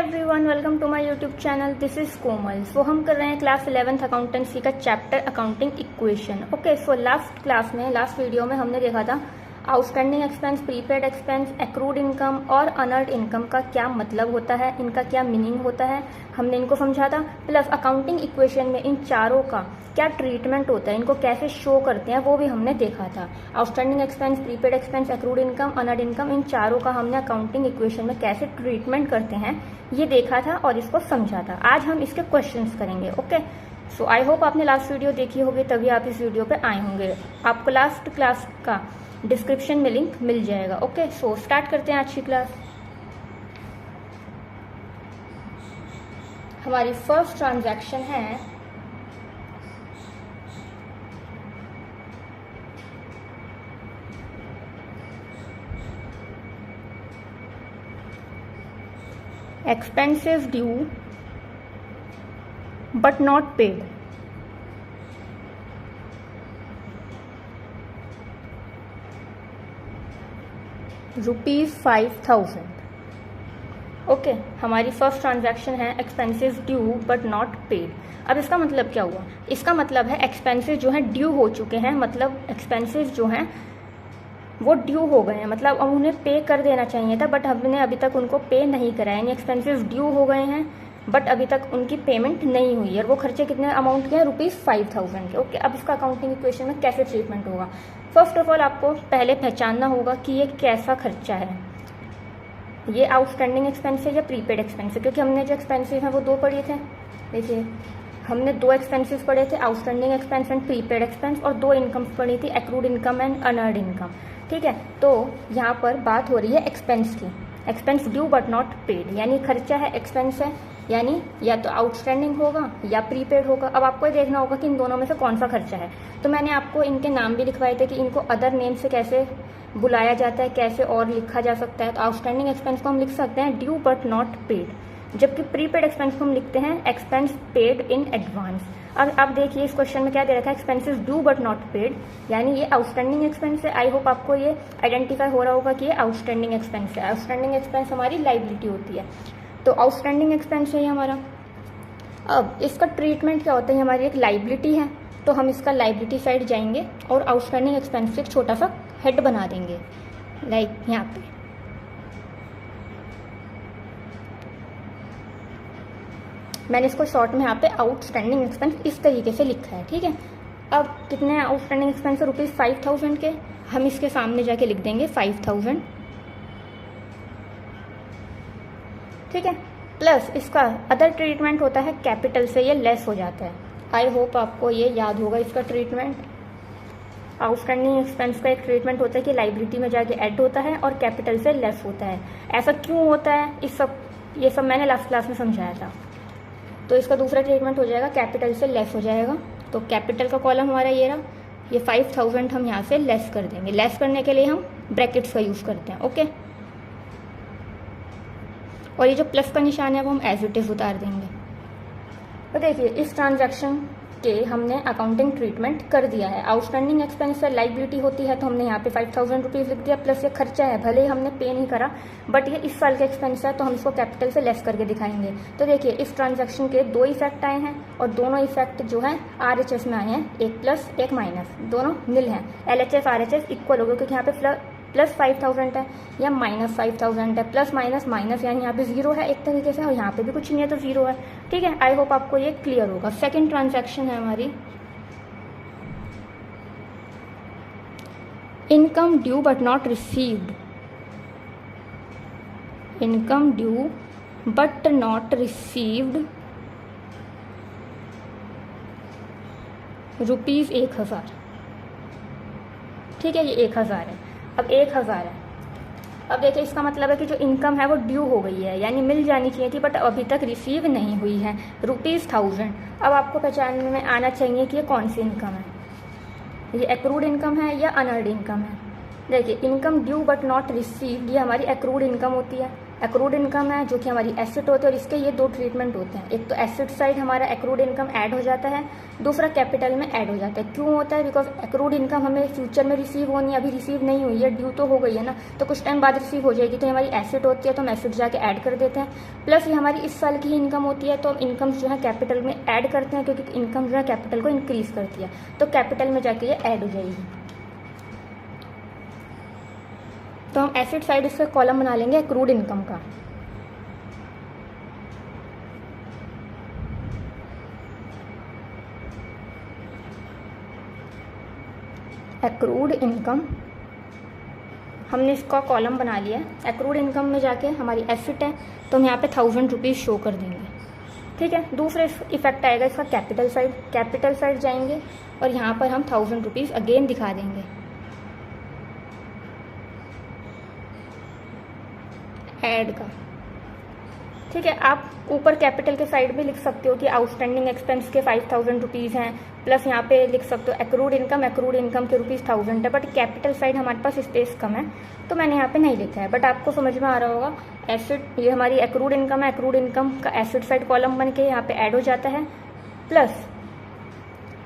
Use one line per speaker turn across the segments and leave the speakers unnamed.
Everyone, welcome to my YouTube channel. This is Komal. So हम कर रहे हैं क्लास 11th अकाउंटेंसी का chapter accounting equation. Okay, so last video में हमने देखा था outstanding expense, prepaid expense, accrued income और अनअर्न्ड इनकम का क्या मतलब होता है, इनका क्या मीनिंग होता है, हमने इनको समझा था। प्लस अकाउंटिंग इक्वेशन में इन चारों का क्या ट्रीटमेंट होता है, इनको कैसे शो करते हैं, वो भी हमने देखा था। Outstanding expense, prepaid expense, accrued income, unearned income, इन चारों का हमने अकाउंटिंग इक्वेशन में कैसे ट्रीटमेंट करते हैं ये देखा था और इसको समझा था। आज हम इसके क्वेश्चंस करेंगे। ओके, सो आई होप आपने लास्ट वीडियो देखी होगी, तभी आप इस वीडियो पे आए होंगे। आपको लास्ट क्लास का डिस्क्रिप्शन में लिंक मिल जाएगा। ओके, सो स्टार्ट करते हैं आज की क्लास। हमारी फर्स्ट ट्रांजैक्शन है expenses due but not paid. ₹5,000। Okay, हमारी फर्स्ट ट्रांजैक्शन है expenses due but not paid. अब इसका मतलब क्या हुआ? इसका मतलब है एक्सपेंसेस जो हैं ड्यू हो चुके हैं, मतलब एक्सपेंसेस जो हैं वो ड्यू हो गए हैं, मतलब अब उन्हें पे कर देना चाहिए था बट हमने अभी तक उनको पे नहीं कराया। यानी एक्सपेंसेस ड्यू हो गए हैं बट अभी तक उनकी पेमेंट नहीं हुई है और वो खर्चे कितने अमाउंट के हैं? ₹5,000 के। ओके, अब इसका अकाउंटिंग इक्वेशन में कैसे ट्रीटमेंट होगा? फर्स्ट ऑफ ऑल आपको पहले पहचानना होगा कि ये कैसा खर्चा है, ये आउटस्टैंडिंग एक्सपेंस है या प्रीपेड एक्सपेंस है, क्योंकि हमने जो एक्सपेंसेस हैं वो दो पढ़े थे। देखिए, हमने दो एक्सपेंसेस पढ़े थे, outstanding expense and prepaid expense, और दो इनकम्स पढ़ी थी, accrued income and unearned income. ठीक है, तो यहाँ पर बात हो रही है एक्सपेंस की। Expense due but not paid, यानी खर्चा है, एक्सपेंस है, यानी या तो आउटस्टैंडिंग होगा या प्रीपेड होगा। अब आपको ये देखना होगा कि इन दोनों में से कौन सा खर्चा है। तो मैंने आपको इनके नाम भी लिखवाए थे कि इनको अदर नेम से कैसे बुलाया जाता है, कैसे और लिखा जा सकता है। तो आउटस्टैंडिंग एक्सपेंस को हम लिख सकते हैं ड्यू बट नॉट पेड, जबकि प्रीपेड एक्सपेंस को हम लिखते हैं एक्सपेंस पेड इन एडवांस। अब देखिए इस क्वेश्चन में क्या दे रखा है, expenses due but not paid, यानी ये आउटस्टैंडिंग एक्सपेंस है। आई होप आपको ये आइडेंटिफाई हो रहा होगा कि ये आउटस्टैंडिंग एक्सपेंस है। आउटस्टैंडिंग एक्सपेंस हमारी लाइबिलिटी होती है, तो आउटस्टैंडिंग एक्सपेंस है ये हमारा। अब इसका ट्रीटमेंट क्या होता है, हमारी एक लाइबिलिटी है तो हम इसका लाइबिलिटी साइड जाएंगे और आउटस्टैंडिंग एक्सपेंस से एक छोटा सा हेड बना देंगे, लाइक यहाँ पे। मैंने इसको शॉर्ट में यहाँ पे आउटस्टैंडिंग एक्सपेंस इस तरीके से लिखा है। ठीक है, अब कितने आउटस्टैंडिंग एक्सपेंस है? ₹5,000 के। हम इसके सामने जाके लिख देंगे 5,000। ठीक है, प्लस इसका अदर ट्रीटमेंट होता है कैपिटल से ये लेस हो जाता है। आई होप आपको ये याद होगा इसका ट्रीटमेंट। आउटस्टैंडिंग एक्सपेंस का एक ट्रीटमेंट होता है कि लाइबिलिटी में जाके ऐड होता है और कैपिटल से लेस होता है। ऐसा क्यों होता है, ये सब मैंने लास्ट क्लास में समझाया था। तो इसका दूसरा ट्रीटमेंट हो जाएगा कैपिटल से लेस हो जाएगा। तो कैपिटल का कॉलम हमारा ये रहा, ये 5,000 हम यहाँ से लेस कर देंगे। लेस करने के लिए हम ब्रैकेट्स का यूज़ करते हैं। ओके, और ये जो प्लस का निशान है वो हम एज इट इज उतार देंगे। तो देखिए इस ट्रांजैक्शन के हमने अकाउंटिंग ट्रीटमेंट कर दिया है। आउटस्टैंडिंग एक्सपेंस से लाइबिलिटी होती है तो हमने यहाँ पे ₹5,000 लिख दिया, प्लस ये खर्चा है, भले ही हमने पे नहीं करा बट ये इस साल का एक्सपेंस है तो हम इसको कैपिटल से लेस करके दिखाएंगे। तो देखिए इस ट्रांजैक्शन के दो इफेक्ट आए हैं और दोनों इफेक्ट जो है RHS में आए हैं, एक प्लस एक माइनस, दोनों निल हैं। LHS RHS इक्वल हो गए क्योंकि यहाँ पे प्लस 5,000 है या माइनस 5,000 है, प्लस माइनस माइनस, यानी यहाँ पे जीरो है एक तरीके से और यहाँ पे भी कुछ नहीं है तो जीरो है। ठीक है, आई होप आपको ये क्लियर होगा। सेकंड ट्रांजैक्शन है हमारी income due but not received. Income due but not received ₹1,000। ठीक है, ये 1,000 है। अब 1,000 है। अब देखिए इसका मतलब है कि जो इनकम है वो ड्यू हो गई है, यानी मिल जानी चाहिए थी बट अभी तक रिसीव नहीं हुई है, ₹1,000। अब आपको पहचानने में आना चाहिए कि ये कौन सी इनकम है, ये एक्रूड इनकम है या अनअर्न्ड इनकम है। देखिए income due but not received ये हमारी एक्रूड इनकम होती है, एक्रूड इनकम है जो कि हमारी एसेट होती है, और इसके ये दो ट्रीटमेंट होते हैं। एक तो एसेट साइड हमारा एक्रूड इनकम ऐड हो जाता है, दूसरा कैपिटल में ऐड हो जाता है। क्यों होता है? बिकॉज एक्रूड इनकम हमें फ्यूचर में रिसीव होनी है, अभी रिसीव नहीं हुई है, ड्यू तो हो गई है ना, तो कुछ टाइम बाद रिसीव हो जाएगी, तो हमारी एसेट होती है, तो हम एसेट जाके ऐड कर देते हैं। प्लस ये हमारी इस साल की ही इनकम होती है, तो हम इनकम जो है कैपिटल में ऐड करते हैं, क्योंकि इनकम जो है कैपिटल को इंक्रीज करती है, तो कैपिटल में जाके ये ऐड हो जाएगी। तो हम एसेट साइड इसका कॉलम बना लेंगे एक्रूड इनकम का। एक्रूड इनकम हमने इसका कॉलम बना लिया। एक्रूड इनकम में जाके हमारी एसेट है, तो हम यहाँ पे 1000 रुपीज़ शो कर देंगे। ठीक है। दूसरा इफेक्ट आएगा इसका कैपिटल साइड। कैपिटल साइड जाएंगे और यहाँ पर हम 1000 रुपीज़ अगेन दिखा देंगे ऐड का। ठीक है। आप ऊपर कैपिटल के साइड में लिख सकते हो कि आउटस्टैंडिंग एक्सपेंस के 5000 रुपीज़ हैं, प्लस यहाँ पे लिख सकते हो एक्रूड इनकम के ₹1000 है, बट कैपिटल साइड हमारे पास स्पेस कम है, तो मैंने यहाँ पे नहीं लिखा है, बट आपको समझ में आ रहा होगा। एसेट, ये हमारी एक्रूड इनकम है, एक्रूड इनकम का एसेट साइड कॉलम बन के यहाँ पे ऐड हो जाता है, प्लस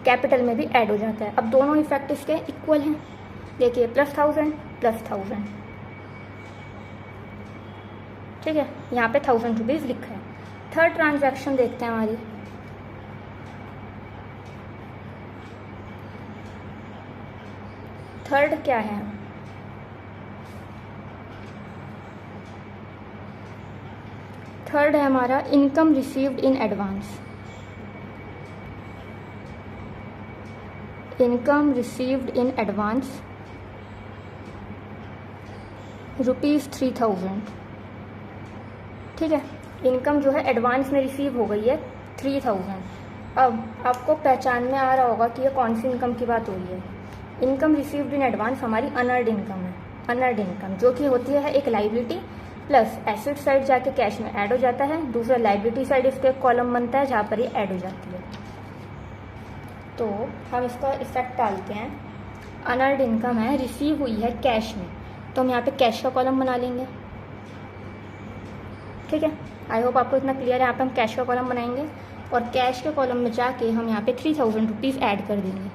कैपिटल में भी ऐड हो जाता है। अब दोनों इफेक्ट इसके इक्वल हैं, देखिए +1000 +1000। ठीक है। यहाँ पे 1000 रुपीज़ लिखा है। थर्ड ट्रांजैक्शन देखते हैं हमारी। थर्ड क्या है? थर्ड है हमारा income received in advance. Income received in advance ₹3000। ठीक है। इनकम जो है एडवांस में रिसीव हो गई है 3000। अब आपको पहचान में आ रहा होगा कि ये कौन सी इनकम की बात हो रही है। इनकम रिसीव्ड इन एडवांस हमारी अनअर्न्ड इनकम है। अनअर्न्ड इनकम जो कि होती है एक लाइबिलिटी, प्लस एसेट साइड जाके कैश में ऐड हो जाता है, दूसरा लाइबिलिटी साइड इसके कॉलम बनता है जहाँ पर ये ऐड हो जाती है। तो हम इसका इफेक्ट डालते हैं। अनअर्न्ड इनकम है, रिसीव हुई है कैश में, तो हम यहाँ पे कैश का कॉलम बना लेंगे। ठीक है। आई होप आपको इतना क्लियर है। यहाँ पे हम कैश का कॉलम बनाएंगे और कैश के कॉलम में जाके हम यहाँ पे 3000 रुपीज़ ऐड कर देंगे।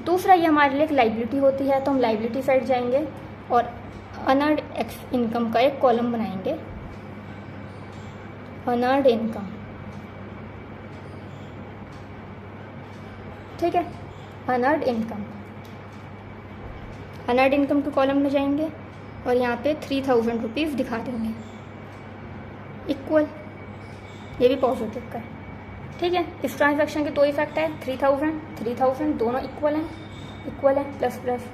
दूसरा ये हमारे लिए एक लाइबिलिटी होती है, तो हम लाइबिलिटी साइड जाएंगे और अनअर्न्ड इनकम का एक कॉलम बनाएंगे। Unearned income. ठीक है। Unearned income. अनअर्न्ड इनकम के कॉलम में जाएंगे और यहाँ पे 3000 रुपीज़ दिखा देंगे इक्वल। ये भी पॉजिटिव का है। ठीक है। इस ट्रांजैक्शन के दो इफेक्ट है, 3000 दोनों इक्वल है प्लस प्लस।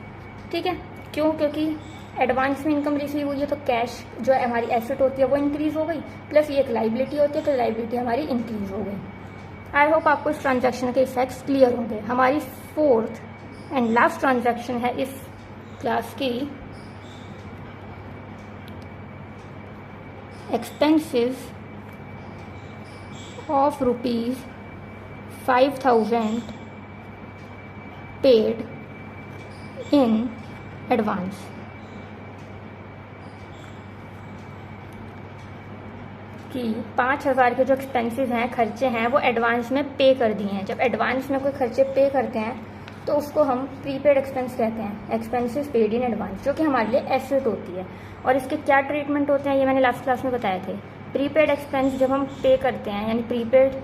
ठीक है। क्यों? क्योंकि एडवांस में इनकम रिसीव हुई है, तो कैश जो है हमारी एसेट होती है वो इंक्रीज हो गई, प्लस ये एक लाइबिलिटी होती है, तो लाइबिलिटी हमारी इंक्रीज हो गई। आई होप आपको इस ट्रांजैक्शन के इफेक्ट्स क्लियर होंगे। हमारी फोर्थ एंड लास्ट ट्रांजैक्शन है इस क्लास की, expenses of ₹5000 paid in advance। कि 5000 के जो एक्सपेंसेस हैं, खर्चे हैं, वो एडवांस में पे कर दिए हैं। जब एडवांस में कोई खर्चे पे करते हैं तो उसको हम प्रीपेड एक्सपेंस कहते हैं, एक्सपेंसेस पेड इन एडवांस, जो कि हमारे लिए एसेट होती है। और इसके क्या ट्रीटमेंट होते हैं ये मैंने लास्ट क्लास में बताए थे। प्रीपेड एक्सपेंस जब हम पे करते हैं, यानी प्रीपेड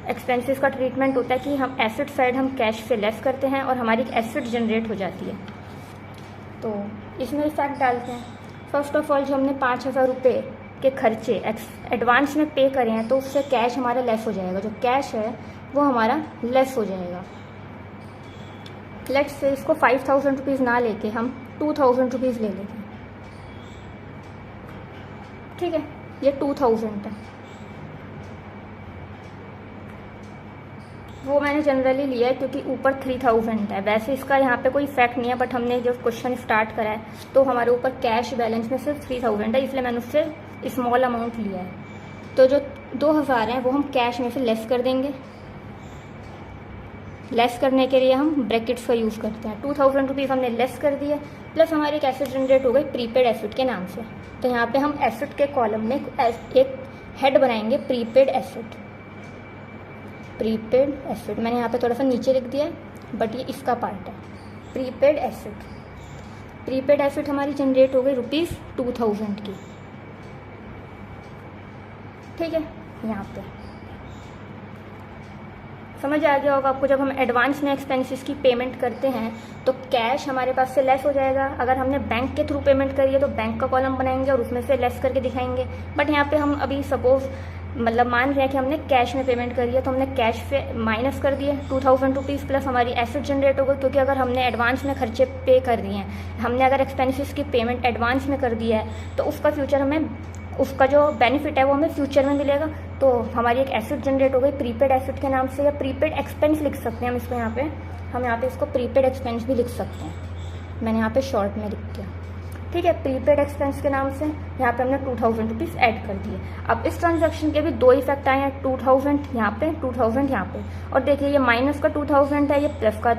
एक्सपेंसेस का ट्रीटमेंट होता है कि हम एसेट साइड हम कैश से लेस करते हैं और हमारी एक एसेट जनरेट हो जाती है। तो इसमें इफेक्ट डालते हैं। फर्स्ट ऑफ ऑल, जो हमने 5000 रुपये के खर्चे एडवांस में पे करे हैं, तो उससे कैश हमारा लेस हो जाएगा। जो कैश है वो हमारा लेस हो जाएगा। लेट्स से इसको 5000 रुपीज़ ना लेके हम 2000 रुपीज़ ले लेते हैं। ठीक है। ये 2000 है, वो मैंने जनरली लिया है क्योंकि ऊपर 3000 है। वैसे इसका यहाँ पे कोई इफेक्ट नहीं है, बट हमने जब क्वेश्चन स्टार्ट करा है तो हमारे ऊपर कैश बैलेंस में सिर्फ 3000 है, इसलिए मैंने उससे स्मॉल अमाउंट लिया है। तो जो 2000 है वो हम कैश में से लेस कर देंगे। लेस करने के लिए हम ब्रैकेट्स का यूज़ करते हैं। 2000 रुपीज़ हमने लेस कर दिए, प्लस हमारी एक एसेट जनरेट हो गई प्रीपेड एसेट के नाम से। तो यहाँ पे हम एसेट के कॉलम में एक हेड बनाएंगे प्रीपेड एसेट। प्रीपेड एसेट मैंने यहाँ पे थोड़ा सा नीचे लिख दिया है बट ये इसका पार्ट है। प्रीपेड एसेट, प्रीपेड एसेट हमारी जनरेट हो गई ₹2000 की। ठीक है, यहाँ पे समझ आ गया होगा आपको। जब हम एडवांस में एक्सपेंसेस की पेमेंट करते हैं तो कैश हमारे पास से लेस हो जाएगा। अगर हमने बैंक के थ्रू पेमेंट करी है तो बैंक का कॉलम बनाएंगे और उसमें से लेस करके दिखाएंगे। बट यहाँ पे हम अभी सपोज मतलब मान रहे हैं कि हमने कैश में पेमेंट करी है तो हमने कैश से माइनस कर दिए ₹2000 प्लस हमारी एसेट जनरेट हो गई, क्योंकि अगर हमने एडवांस में खर्चे पे कर दिए हैं, हमने अगर एक्सपेंसेस की पेमेंट एडवांस में कर दिया है तो उसका फ्यूचर हमें उसका जो बेनिफिट है वो हमें फ्यूचर में मिलेगा। तो हमारी एक एसेट जनरेट हो गई प्रीपेड एसेट के नाम से, या प्रीपेड एक्सपेंस लिख सकते हैं हम इसको। हम यहाँ पे इसको प्रीपेड एक्सपेंस भी लिख सकते हैं। मैंने यहाँ पे शॉर्ट में लिख दिया। ठीक है, प्रीपेड एक्सपेंस के नाम से यहाँ पे हमने ₹2000 ऐड कर दिए। अब इस ट्रांजैक्शन के भी दो इफेक्ट आए हैं, 2000 यहाँ पे, 2000 यहाँ पे। और देखिए ये माइनस का 2000 है, ये प्लस का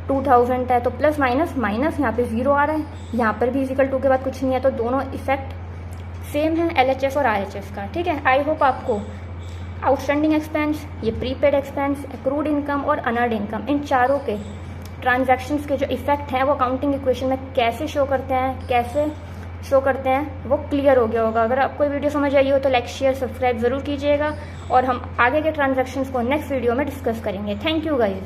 2000 है, तो प्लस माइनस माइनस यहाँ पे 0 आ रहा है। यहाँ पर भी इक्वल टू के बाद कुछ नहीं है, तो दोनों इफेक्ट सेम है LHF और RHF का। ठीक है, आई होप आपको आउटस्टैंडिंग एक्सपेंस, ये प्रीपेड एक्सपेंस, एक्रूड इनकम और अनअर्न्ड इनकम, इन चारों के ट्रांजैक्शंस के जो इफेक्ट हैं वो अकाउंटिंग इक्वेशन में कैसे शो करते हैं वो क्लियर हो गया होगा। अगर आपको वीडियो समझ आई हो तो लाइक शेयर सब्सक्राइब ज़रूर कीजिएगा और हम आगे के ट्रांजैक्शंस को नेक्स्ट वीडियो में डिस्कस करेंगे। Thank you guys.